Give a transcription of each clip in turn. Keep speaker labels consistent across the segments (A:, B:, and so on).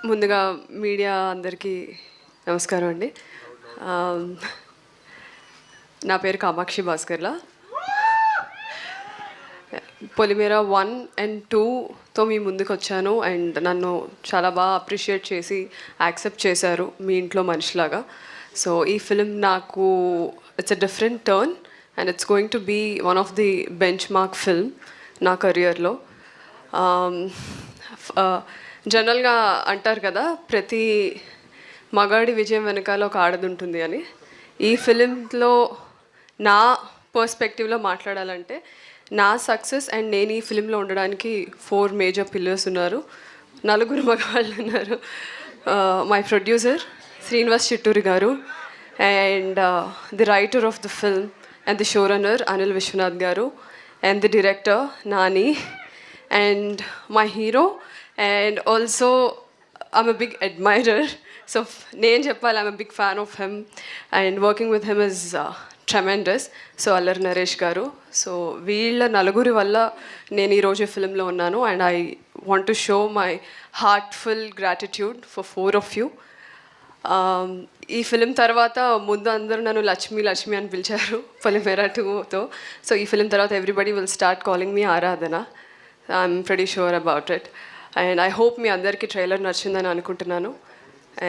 A: ముందుగా మీడియా అందరికీ నమస్కారం అండి. నా పేరు కామాక్షి భాస్కర్లా. పొలిమేర 1 and 2తో మీ ముందుకు వచ్చాను అండ్ నన్ను చాలా బాగా అప్రిషియేట్ చేసి యాక్సెప్ట్ చేశారు మీ ఇంట్లో మనిషిలాగా. సో ఈ ఫిలిం నాకు it's a different turn and it's going to be one of the benchmark film నా కెరియర్లో. జనరల్గా అంటారు కదా, ప్రతి మగాడి విజయం వెనకాల ఒక ఆడది ఉంటుంది అని. ఈ ఫిలింలో నా పర్స్పెక్టివ్లో మాట్లాడాలంటే నా సక్సెస్ అండ్ నేను ఈ ఫిలింలో ఉండడానికి 4 మేజర్ పిల్లర్స్ ఉన్నారు. 4 మగవాళ్ళు ఉన్నారు. మై ప్రొడ్యూసర్ శ్రీనివాస్ చిట్టూరి గారు and the writer of the film and the show runner Anil Vishwanath గారు and the director Nani and my hero, and also I'm a big admirer. So నేను చెప్పాలి, I'm a big fan of him and working with him is tremendous. So Allari Naresh గారు. So వీళ్ళ నలుగురి వల్ల నేను ఈరోజు ఫిల్మ్లో ఉన్నాను and I want to show my heartful gratitude for 4 of you. ఈ ఫిలిం తర్వాత ముందు అందరూ నన్ను లక్ష్మి లక్ష్మి అని పిలిచారు పొలిమేర 2తో. సో ఈ ఫిలిం తర్వాత everybody will start calling me Aradhana. I'm pretty sure about it and I hope మీ అందరికీ ట్రైలర్ నచ్చిందని అనుకుంటున్నాను.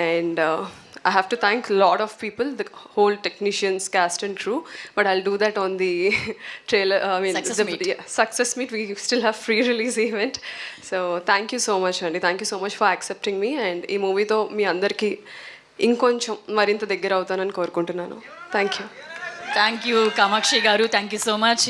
A: And I have to thank a lot of people, the whole technicians, cast and crew, but I'll do that on the trailer, success meet. We still have free release event. So thank you so much Andy, thank you so much for accepting me and ee movie tho మీ అందరికీ ఇంకొంచెం మరింత దగ్గర అవుతానని కోరుకుంటున్నాను. Thank you
B: Kamakshi గారు, thank you so much.